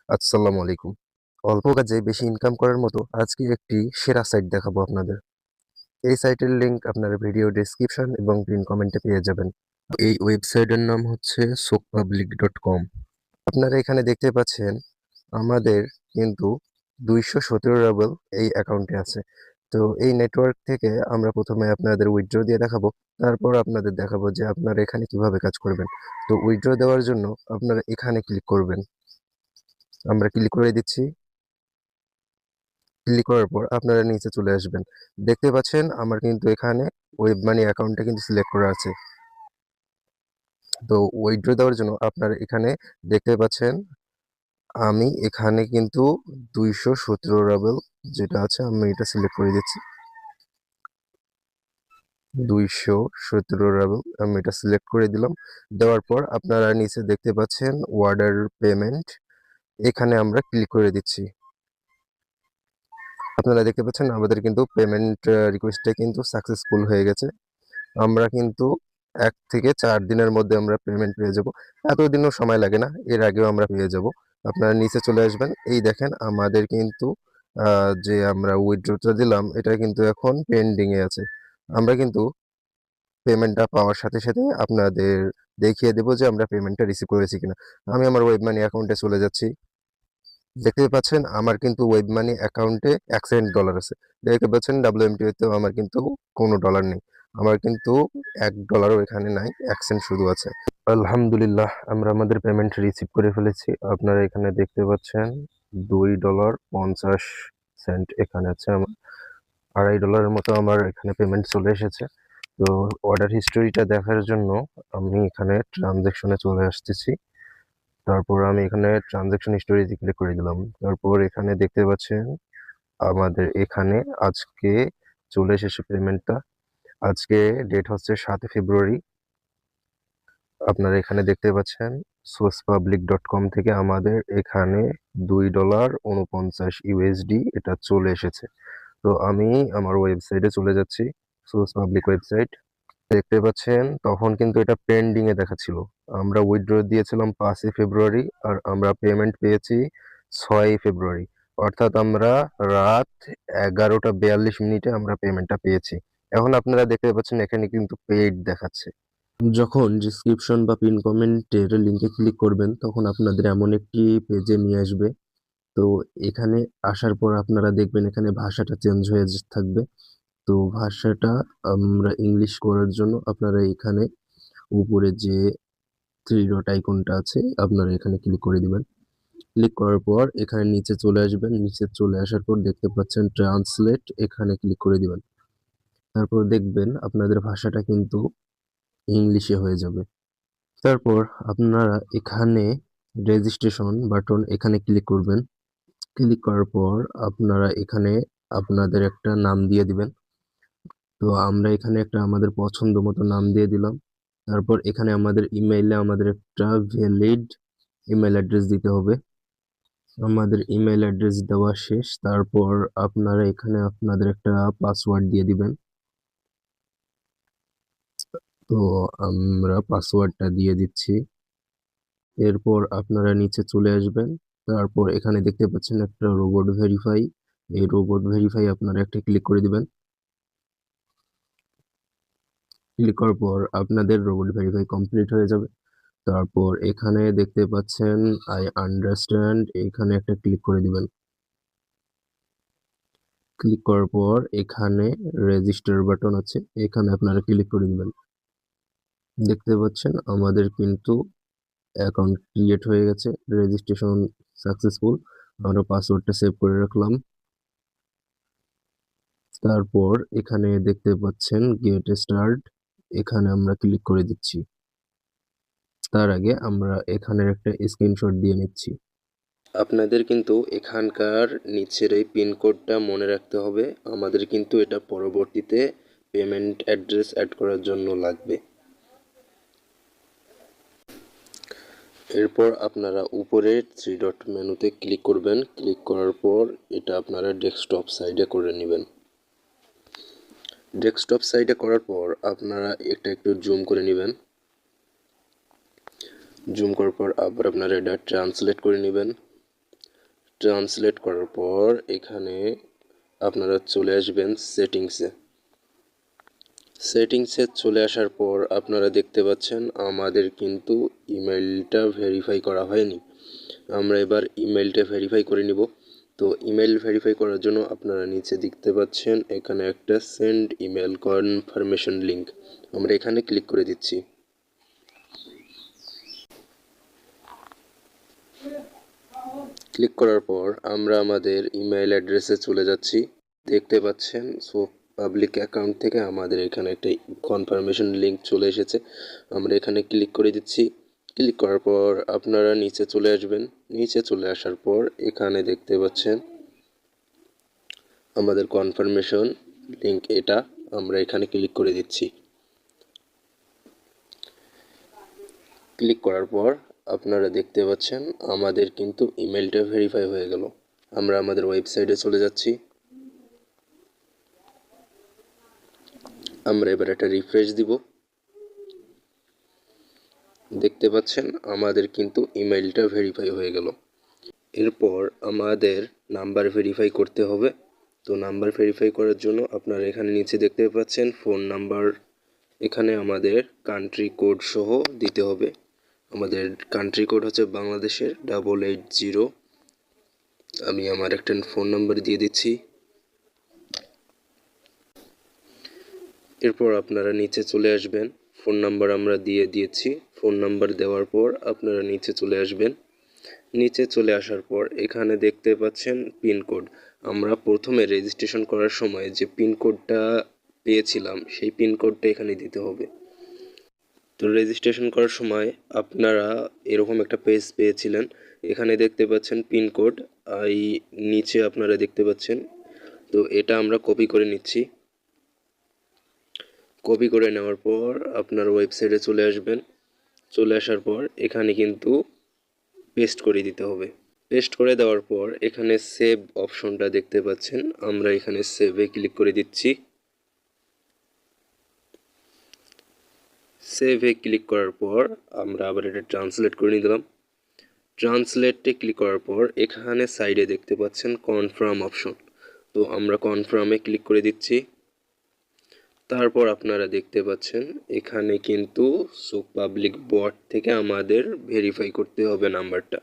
আসসালামু আলাইকুম। অল্প কাজে বেশি ইনকাম করার মতো আজকে একটি সেরা সাইট দেখাবো আপনাদের। এই সাইটের লিংক আপনারা ভিডিও ডেসক্রিপশন এবং পিন কমেন্টে পেয়ে যাবেন। এই ওয়েবসাইটের নাম হচ্ছে sockpublic.com। আপনারা এখানে দেখতে পাচ্ছেন আমাদের কিন্তু ২১৭ রাবেল এই অ্যাকাউন্টে আছে। তো এই নেটওয়ার্ক থেকে আমরা প্রথমে আপনাদের উইথড্র দিয়ে দেখাবো। তারপর আপনাদের দেখাবো যে আপনারা এখানে কিভাবে কাজ করবেন। তো উইথড্র দেওয়ার জন্য আপনারা এখানে ক্লিক করবেন। আমরা ক্লিক করে দিচ্ছি। ক্লিক করার পর আপনারা নিচে চলে আসবেন। দেখতে পাচ্ছেন আমার কিন্তু এখানে ওয়েব মানি অ্যাকাউন্টটা কিন্তু সিলেক্ট করা আছে। তো উইথড্র দেওয়ার জন্য আপনারা এখানে দেখতে পাচ্ছেন আমি এখানে কিন্তু ২১৭ রাবেল যেটা আছে আমি এটা সিলেক্ট করে দিচ্ছি। ২১৭ রাবেল আমি এটা সিলেক্ট করে দিলাম। দেওয়ার পর আপনারা নিচে দেখতে পাচ্ছেন অর্ডার পেমেন্ট, এখানে আমরা ক্লিক করে দিচ্ছি। আপনারা দেখতে পাচ্ছেন আমাদের কিন্তু পেমেন্ট রিকোয়েস্টটা কিন্তু সাকসেসফুল হয়ে গেছে। আমরা কিন্তু ১ থেকে ৪ দিনের মধ্যে আমরা পেমেন্ট পেয়ে যাব। এতদিনও সময় লাগে না। এর আগেও আমরা পেয়ে যাব। আপনারা নিচে চলে আসবেন। এই দেখেন আমাদের কিন্তু যে আমরা উইথড্রটা দিলাম এটা কিন্তু এখন পেন্ডিং এ আছে। আমরা কিন্তু পেমেন্টটা পাওয়ার সাথে, সাথে আপনাদের দেখিয়ে দেব যে আমরা পেমেন্টটা রিসিভ করেছি কিনা। আমি আমার ওয়েব মানি অ্যাকাউন্টে চলে যাচ্ছি। দেখতেই পাচ্ছেন আমার কিন্তু ওয়েব মানি অ্যাকাউন্টে $1 আছে। দেখতে পাচ্ছেন WMTO তেও আমার কিন্তু কোনো ডলার নেই। আমার কিন্তু $1 এখানে নাই, 1 সেন্ট শুধু আছে। আলহামদুলিল্লাহ আমরা আমাদের পেমেন্ট রিসিভ করে ফেলেছি। আপনারা এখানে দেখতে পাচ্ছেন $2.50 এখানে আছে আমার। $2.50 মতো আমার এখানে পেমেন্ট চলে এসেছে। তো অর্ডার হিস্টোরিটা দেখার জন্য আমি এখানে ট্রানজ্যাকশনে চলে আসতেছি। তারপর আমি এখানে ট্রানজ্যাকশন হিস্টোরিতে ক্লিক করে দিলাম। তারপর এখানে দেখতে পাচ্ছেন আমাদের এখানে আজকে চলে এসেছে পেমেন্টটা। আজকে ডেট হচ্ছে 7 ফেব্রুয়ারি। আপনারা এখানে দেখতে পাচ্ছেন sourcepublic.com থেকে আমাদের এখানে $2.49 এটা চলে এসেছে। তো আমি আমার ওয়েবসাইটে চলে যাচ্ছি, সোর্স পাবলিক ওয়েবসাইট। দেখতে পাচ্ছেন তখন কিন্তু এটা পেন্ডিং এ দেখাচ্ছিল। আমরা উইথড্র দিয়েছিলাম 5 ফেব্রুয়ারি আর আমরা পেমেন্ট পেয়েছি 6 ফেব্রুয়ারি। অর্থাৎ আমরা রাত 11:42 আমরা পেমেন্টটা পেয়েছি। এখন আপনারা দেখতে পাচ্ছেন এখানে কিন্তু পেইড দেখাচ্ছে। যখন ডিসক্রিপশন বা পিন কমেন্টের লিংকে ক্লিক করবেন তখন আপনাদের এমন একটি পেজে নিয়ে আসবে। তো এখানে আসার পর আপনারা দেখবেন এখানে ভাষাটা চেঞ্জ হয়ে থাকবে। তো ভাষাটা আমরা ইংলিশ করার জন্য আপনারা এখানে উপরে যে থ্রি ডট আইকনটা আছে আপনারা এখানে ক্লিক করে দিবেন। ক্লিক করার পর এখানে নিচে চলে আসবেন। নিচে চলে আসার পর দেখতে পাচ্ছেন ট্রান্সলেট, এখানে ক্লিক করে দিবেন। তারপর দেখবেন আপনাদের ভাষাটা কিন্তু ইংলিশে হয়ে যাবে। তারপর আপনারা এখানে রেজিস্ট্রেশন বাটন এখানে ক্লিক করবেন। ক্লিক করার পর আপনারা এখানে আপনাদের একটা নাম দিয়ে দিবেন। তো আমরা এখানে একটা আমাদের পছন্দ মতো নাম দিয়ে দিলাম। তারপর এখানে আমাদের ইমেইলে আমাদের একটা ভ্যালিড ইমেইল অ্যাড্রেস দিতে হবে। আমাদের ইমেইল অ্যাড্রেস দেওয়া শেষ। তারপর আপনারা এখানে আপনাদের একটা পাসওয়ার্ড দিয়ে দিবেন। তো আমরা পাসওয়ার্ডটা দিয়ে দিচ্ছি। এরপর আপনারা নিচে চলে আসবেন। তারপর এখানে দেখতে পাচ্ছেন একটা রোবট ভেরিফাই। এই রোবট ভেরিফাই আপনারা একটা ক্লিক করে দিবেন। ক্লিক করার পর আপনাদের রোবট ভেরিফাই কমপ্লিট হয়ে যাবে। তারপর এখানে দেখতে পাচ্ছেন আই আন্ডারস্ট্যান্ড, এখানে একটা ক্লিক করে দিবেন। ক্লিক করার পর এখানে রেজিস্টার বাটন আছে, এখানে আপনারা ক্লিক করে দিবেন। দেখতে পাচ্ছেন আমাদের কিন্তু অ্যাকাউন্ট ক্রিয়েট হয়ে গেছে, রেজিস্ট্রেশন সাকসেসফুল। আমরা পাসওয়ার্ডটা সেভ করে রাখলাম। তারপর এখানে দেখতে পাচ্ছেন গেট স্টার্ট, এখানে আমরা ক্লিক করে দিচ্ছি। তার আগে আমরা এখানের একটা স্ক্রিনশট দিয়ে নিচ্ছি। আপনাদের কিন্তু এখানকার নিচের এই পিনকোডটা মনে রাখতে হবে। আমাদের কিন্তু এটা পরবর্তীতে পেমেন্ট অ্যাড্রেস অ্যাড করার জন্য লাগবে। এরপর আপনারা উপরের থ্রি ডট মেনুতে ক্লিক করবেন। ক্লিক করার পর এটা আপনারা ডেস্কটপ সাইডে করে নেবেন। ডেস্কটপ সাইডে করার পর আপনারা এটা একটু জুম করে নেবেন। জুম করার পর আবার আপনারা এটা ট্রান্সলেট করে নেবেন। ট্রান্সলেট করার পর এখানে আপনারা চলে আসবেন সেটিংসে চলে আসার পর আপনারা দেখতে পাচ্ছেন আমাদের কিন্তু ইমেলটা ভেরিফাই করা হয়নি। আমরা এবার ইমেলটা ভেরিফাই করে নিব। তো ইমেল ভেরিফাই করার জন্য আপনারা নিচে দেখতে পাচ্ছেন এখানে একটা সেন্ড ইমেল কনফার্মেশন লিঙ্ক, আমরা এখানে ক্লিক করে দিচ্ছি। ক্লিক করার পর আমরা আমাদের ইমেল অ্যাড্রেসে চলে যাচ্ছি। দেখতে পাচ্ছেন পাবলিক অ্যাকাউন্ট থেকে আমাদের এখানে একটা কনফার্মেশন লিঙ্ক চলে এসেছে, আমরা এখানে ক্লিক করে দিচ্ছি। ক্লিক করার পর আপনারা নিচে চলে আসবেন। নিচে চলে আসার পর এখানে দেখতে পাচ্ছেন আমাদের কনফার্মেশন লিঙ্ক, এটা আমরা এখানে ক্লিক করে দিচ্ছি। ক্লিক করার পর আপনারা দেখতে পাচ্ছেন আমাদের কিন্তু ইমেলটা ভেরিফাই হয়ে গেল। আমরা আমাদের ওয়েবসাইটে চলে যাচ্ছি। আমরা এবার একটা রিফ্রেশ দিব। দেখতে পাচ্ছেন আমাদের কিন্তু ইমেলটা ভেরিফাই হয়ে গেল। এরপর আমাদের নাম্বার ভেরিফাই করতে হবে। তো নাম্বার ভেরিফাই করার জন্য আপনারা এখানে নিচে দেখতে পাচ্ছেন ফোন নাম্বার, এখানে আমাদের কান্ট্রি কোড সহ দিতে হবে। আমাদের কান্ট্রি কোড হচ্ছে বাংলাদেশের 880। আমি আমার একটা ফোন নাম্বার দিয়ে দিচ্ছি। এরপর আপনারা নিচে চলে আসবেন। ফোন নাম্বার আমরা দিয়ে দিয়েছি। ফোন নাম্বার দেওয়ার পর আপনারা নিচে চলে আসবেন। নিচে চলে আসার পর এখানে দেখতে পাচ্ছেন পিনকোড। আমরা প্রথমে রেজিস্ট্রেশন করার সময় যে পিনকোডটা পেয়েছিলাম সেই পিনকোডটা এখানে দিতে হবে। তো রেজিস্ট্রেশন করার সময় আপনারা এরকম একটা পেজ পেয়েছিলেন, এখানে দেখতে পাচ্ছেন পিনকোড, এই নিচে আপনারা দেখতে পাচ্ছেন। তো এটা আমরা কপি করে নিচ্ছি। কপি করে নেওয়ার পর আপনার ওয়েবসাইটে চলে আসবেন। চলে আসার পর এখানে কিন্তু পেস্ট করে দিতে হবে। পেস্ট করে দেওয়ার পর এখানে সেভ অপশনটা দেখতে পাচ্ছেন, আমরা এখানে সেভে ক্লিক করে দিচ্ছি। সেভে ক্লিক করার পর আমরা আবার এটা ট্রান্সলেট করে নিলাম। ট্রান্সলেটে ক্লিক করার পর এখানে সাইডে দেখতে পাচ্ছেন কনফার্ম অপশন, তো আমরা কনফার্মে ক্লিক করে দিচ্ছি। তারপর আপনারা দেখতে পাচ্ছেন এখানে কিন্তু পাবলিক বট থেকে আমাদের ভেরিফাই করতে হবে নাম্বারটা।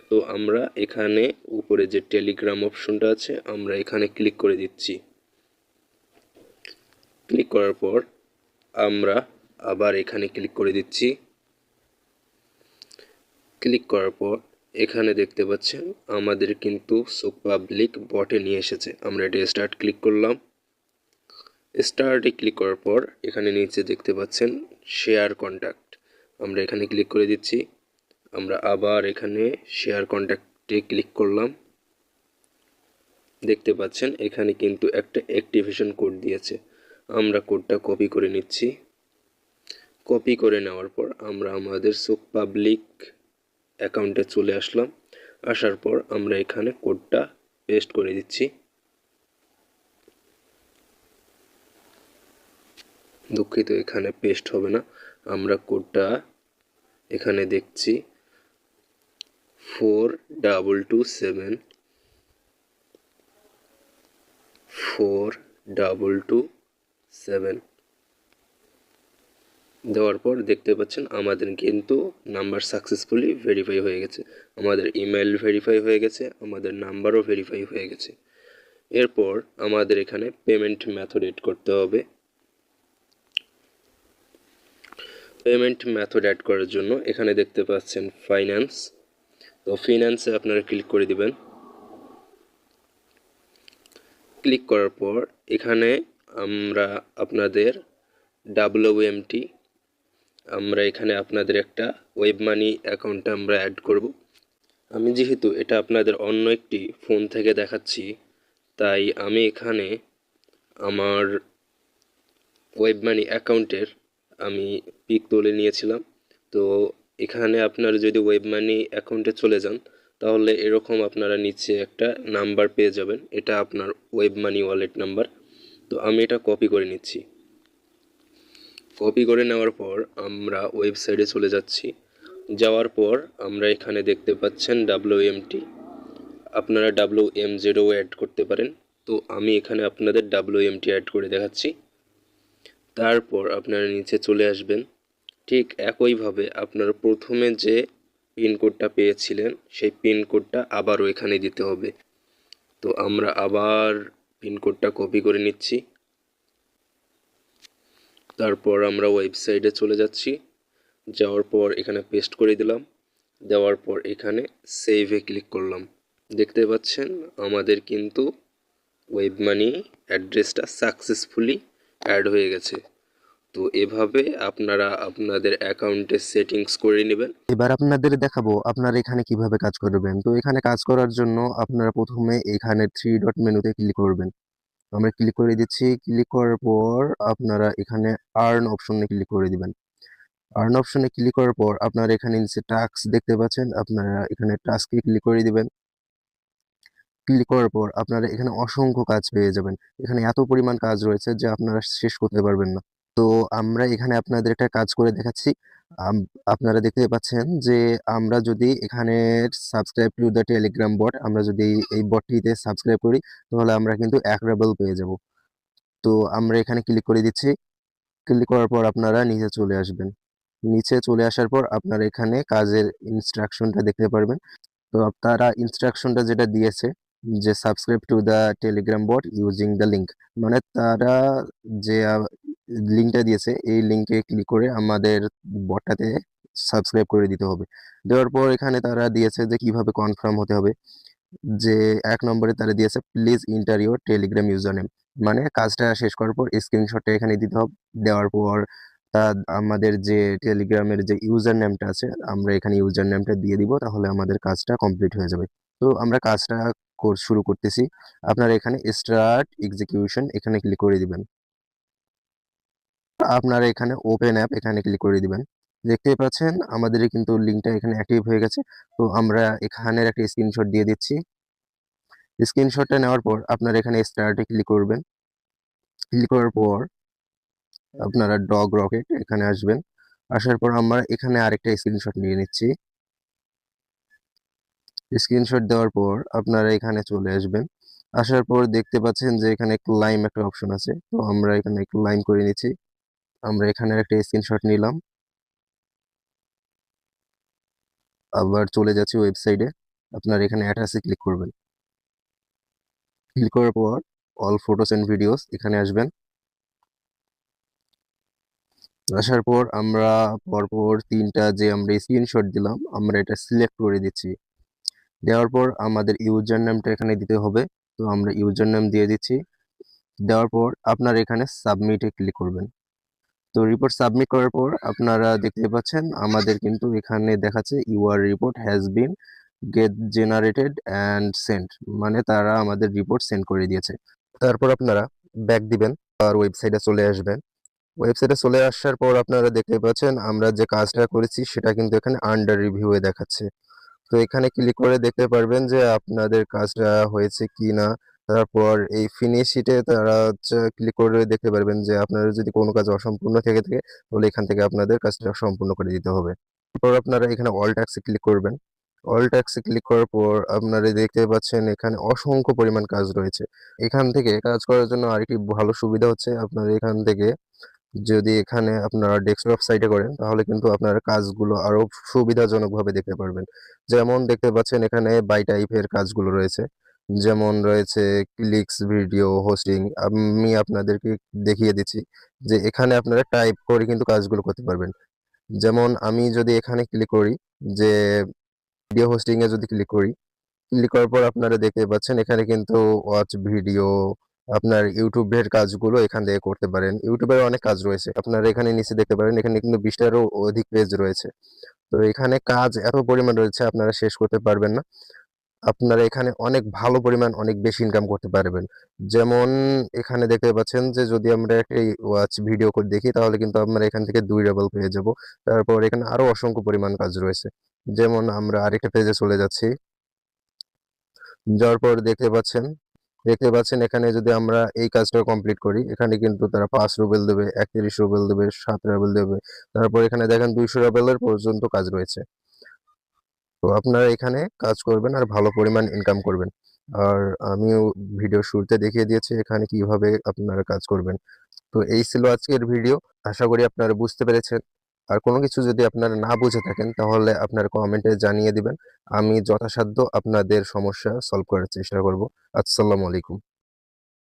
তো আমরা এখানে উপরে যে টেলিগ্রাম অপশনটা আছে আমরা এখানে ক্লিক করে দিচ্ছি। ক্লিক করার পর আমরা আবার এখানে ক্লিক করে দিচ্ছি। ক্লিক করার পর এখানে দেখতে পাচ্ছেন আমাদের কিন্তু পাবলিক বটে নিয়ে এসেছে। আমরা এটা স্টার্ট ক্লিক করলাম। স্টার্টে ক্লিক করার পর এখানে নিচে দেখতে পাচ্ছেন শেয়ার কন্ট্যাক্ট, আমরা এখানে ক্লিক করে দিচ্ছি। আমরা আবার এখানে শেয়ার কন্ট্যাক্টে ক্লিক করলাম। দেখতে পাচ্ছেন এখানে কিন্তু একটা অ্যাক্টিভেশন কোড দিয়েছে, আমরা কোডটা কপি করে নিচ্ছি। কপি করে নেওয়ার পর আমরা আমাদের পাবলিক অ্যাকাউন্টে চলে আসলাম। আসার পর আমরা এখানে কোডটা পেস্ট করে দিচ্ছি। দুঃখিত, এখানে পেস্ট হবে না, আমরা কোডটা এখানে দেখছি 4227 দেওয়ার পর দেখতে পাচ্ছেন আমাদের কিন্তু নাম্বার সাকসেসফুলি ভেরিফাই হয়ে গেছে। আমাদের ইমেল ভেরিফাই হয়ে গেছে, আমাদের নাম্বারও ভেরিফাই হয়ে গেছে। এরপর আমাদের এখানে পেমেন্ট মেথড এড করতে হবে। পেমেন্ট মেথড অ্যাড করার জন্য এখানে দেখতে পাচ্ছেন ফাইন্যান্স, তো ফিন্যান্সে আপনারা ক্লিক করে দিবেন। ক্লিক করার পর এখানে আমরা আপনাদের WMT, আমরা এখানে আপনাদের একটা ওয়েব মানি অ্যাকাউন্টে আমরা অ্যাড করব। আমি যেহেতু এটা আপনাদের অন্য একটি ফোন থেকে দেখাচ্ছি, তাই আমি এখানে আমার ওয়েব মানি অ্যাকাউন্টের আমি পিক তুলে নিয়েছিলাম। তো এখানে আপনারা যদি ওয়েব মানি অ্যাকাউন্টে চলে যান তাহলে এরকম আপনারা নিচে একটা নাম্বার পেয়ে যাবেন, এটা আপনার ওয়েব মানি ওয়ালেট নাম্বার। তো আমি এটা কপি করে নিচ্ছি। কপি করে নেওয়ার পর আমরা ওয়েবসাইটে চলে যাচ্ছি। যাওয়ার পর আমরা এখানে দেখতে পাচ্ছেন WMT, আপনারা WMZও অ্যাড করতে পারেন। তো আমি এখানে আপনাদের WMT অ্যাড করে দেখাচ্ছি। তারপর আপনারা নিচে চলে আসবেন। ঠিক একইভাবে আপনারা প্রথমে যে পিনকোডটা পেয়েছিলেন সেই পিনকোডটা আবারও এখানে দিতে হবে। তো আমরা আবার পিনকোডটা কপি করে নিচ্ছি। তারপর আমরা ওয়েবসাইটে চলে যাচ্ছি। যাওয়ার পর এখানে পেস্ট করে দিলাম। দেওয়ার পর এখানে সেভে ক্লিক করলাম। দেখতে পাচ্ছেন আমাদের কিন্তু ওয়েব মানি অ্যাড্রেসটা সাকসেসফুলি অ্যাড হয়ে গেছে। তো এভাবে আপনারা আপনাদের অ্যাকাউন্টের সেটিংস করে নেবেন। এবার আপনাদের দেখাবো আপনারা এখানে কিভাবে কাজ করবেন। তো এখানে কাজ করার জন্য আপনারা প্রথমে এখানে 3 ডট মেনুতে ক্লিক করবেন। আমরা ক্লিক করে দিচ্ছি। ক্লিক করার পর আপনারা এখানে আর্ন অপশনে ক্লিক করে দিবেন। আর্ন অপশনে ক্লিক করার পর আপনারা এখানে নিচে টাস্ক দেখতে পাচ্ছেন। আপনারা এখানে টাস্কে ক্লিক করে দিবেন। ক্লিক করার পর আপনারা এখানে অসংখ্য কাজ পেয়ে যাবেন। এখানে এত পরিমাণ কাজ রয়েছে যে আপনারা শেষ করতে পারবেন না। তো আমরা এখানে আপনাদের একটা কাজ করে দেখাচ্ছি। আম আপনারা দেখতে পাচ্ছেন যে আমরা যদি এখানে subscribe to the Telegram bot আমরা যদি এই বটটিতে সাবস্ক্রাইব করি তাহলে আমরা কিন্তু 1 রাবেল পেয়ে যাব। তো আমরা এখানে ক্লিক করে দিচ্ছি। ক্লিক করার পর আপনারা নিচে চলে আসবেন। নিচে চলে আসার পর আপনারা এখানে কাজের ইনস্ট্রাকশনটা দেখতে পারবেন। তো তারা ইনস্ট্রাকশনটা যেটা দিয়েছে যে subscribe to the Telegram bot using the link, মানে তারা যে লিঙ্কটা দিয়েছে এই লিঙ্কে ক্লিক করে আমাদের বটটাতে সাবস্ক্রাইব করে দিতে হবে। দেওয়ার পর এখানে তারা দিয়েছে যে কিভাবে কনফার্ম হতে হবে। যে ১ নম্বরে তারা দিয়েছে please enter your Telegram user name, মানে কাজটা শেষ করার পর স্ক্রিনশটটা এখানে দিতে হবে। দেওয়ার পর আমাদের যে টেলিগ্রামের যে ইউজার নেমটা আছে আমরা এখানে ইউজার নেমটা দিয়ে দিব, তাহলে আমাদের কাজটা কমপ্লিট হয়ে যাবে। তো আমরা কাজটা শুরু করতেছি। আপনারা এখানে স্টার্ট এক্সিকিউশন এখানে ক্লিক করে দিবেন। আপনারা এখানে ওপেন অ্যাপ এখানে ক্লিক করে দিবেন। দেখতেই পাচ্ছেন আমাদের কিন্তু লিঙ্কটা এখানে অ্যাক্টিভ হয়ে গেছে। তো আমরা এখানের একটা স্ক্রিনশট দিয়ে দিচ্ছি। স্ক্রিনশটটা নেওয়ার পর আপনারা এখানে স্টার্টে ক্লিক করবেন। ক্লিক করার পর আপনারা ডগ রকেট এখানে আসবেন। আসার পর আমরা এখানে আরেকটা স্ক্রিনশট নিয়ে নিচ্ছি। স্ক্রিনশট দেওয়ার পর আপনারা এখানে চলে আসবেন। আসার পর দেখতে পাচ্ছেন যে এখানে ক্লাইম একটা অপশন আছে। তো আমরা এখানে ক্লাইম করে নিচ্ছি। আমরা এখানে একটা স্ক্রিনশট নিলাম। আবার চলে যাচ্ছি ওয়েবসাইটে। আপনারা এখানে অ্যাটাচে ক্লিক করবেন। ক্লিক করার পর অল ফটোস এন্ড ভিডিওস এখানে আসবেন। আসার পর আমরা পরপর ৩টা যে আমরা স্ক্রিনশট দিলাম আমরা এটা সিলেক্ট করে দিচ্ছি। দেওয়ার পর আমাদের ইউজার নেমটা এখানে দিতে হবে। তো আমরা ইউজার নেম দিয়ে দিচ্ছি। দেওয়ার পর আপনারা এখানে সাবমিটে ক্লিক করবেন। তো রিপোর্ট সাবমিট করার পর আপনারা দেখতে পাচ্ছেন আমাদের কিন্তু এখানে দেখাচ্ছে your report has been get generated and sent, মানে তারা আমাদের রিপোর্ট সেন্ড করে দিয়েছে। তারপর আপনারা ব্যাক দিবেন আর ওয়েবসাইটে চলে আসবেন। ওয়েবসাইটে চলে আসার পর আপনারা দেখতে পাচ্ছেন আমরা যে কাজটা করেছি সেটা কিন্তু এখানে আন্ডার রিভিউ-এ দেখাচ্ছে। তো এখানে ক্লিক করে দেখতে পারবেন যে আপনাদের কাজটা হয়েছে কিনা। তারপর এই ফিনিশ ইটে তারা হচ্ছে ক্লিক করে দেখতে পারবেন যে আপনাদের যদি কোনো কাজ অসম্পূর্ণ থেকে থাকে তাহলে এখান থেকে আপনাদের কাজটা সম্পূর্ণ করে দিতে হবে। এরপর আপনারা এখানে অল ট্যাক্সে ক্লিক করবেন। অল ট্যাক্সে ক্লিক করার পর আপনারা দেখতে পাচ্ছেন এখানে অসংখ্য পরিমাণ কাজ রয়েছে। এখান থেকে কাজ করার জন্য আরেকটি ভালো সুবিধা হচ্ছে আপনারা এখান থেকে যদি এখানে আপনারা ডেস্কটপ সাইটে করেন তাহলে কিন্তু আপনারা কাজগুলো আরো সুবিধাজনকভাবে দেখতে পারবেন। যেমন দেখতে পাচ্ছেন এখানে বাই টাইপের কাজগুলো রয়েছে। যেমন রয়েছে ক্লিকস, ভিডিও, হোস্টিং। আমি আপনাদেরকে দেখিয়ে দিচ্ছি যে এখানে আপনারা টাইপ করে কিন্তু কাজগুলো করতে পারবেন। যেমন আমি যদি এখানে ক্লিক করি যে ভিডিও হোস্টিং এ যদি ক্লিক করি, ক্লিক করার পর আপনারা দেখতে পাচ্ছেন এখানে কিন্তু ওয়াচ ভিডিও আপনার YouTube এর কাজগুলো এখান থেকে করতে পারেন। YouTube এর অনেক কাজ রয়েছে। আপনারা এখানে নিচে দেখতে পারেন এখানে কিন্তু ২০ টারও অধিক পেজ রয়েছে। তো এখানে কাজ এত পরিমাণ রয়েছে আপনারা শেষ করতে পারবেন না। আপনারা এখানে অনেক ভালো পরিমাণ অনেক বেশি ইনকাম করতে পারবেন। যেমন এখানে দেখতে পাচ্ছেন যে যদি আমরা একটা ওয়াচ ভিডিও করে দেখি তাহলে কিন্তু আমরা এখান থেকে ২ ডাবল পেয়ে যাব। তারপর এখানে আরো অসংখ্য পরিমাণ কাজ রয়েছে। যেমন আমরা আরেকটা পেজে চলে যাচ্ছি। যাওয়ার পর দেখতে পাচ্ছেন এখানে যদি আমরা এই কাজটা কমপ্লিট করি এখানে কিন্তু তারা ৫ রুবেল দেবে, ৩১ রুবেল দেবে, ৭ রুবেল দেবে। তারপর এখানে দেখেন ২০০ রুবেলের পর্যন্ত কাজ রয়েছে। তো আপনারা এখানে কাজ করবেন আর ভালো পরিমাণ ইনকাম করবেন। আর আমিও ভিডিওর শুরুতে দেখিয়ে দিয়েছি এখানে কিভাবে আপনারা কাজ করবেন। তো এই ছিল আজকের ভিডিও। আশা করি আপনারা বুঝতে পেরেছেন। আর কোনো কিছু যদি আপনারা না বুঝে থাকেন তাহলে আপনারা কমেন্টে জানিয়ে দিবেন। আমি যথাসাধ্য আপনাদের সমস্যা সলভ করার চেষ্টা করব। আসসালামু আলাইকুম।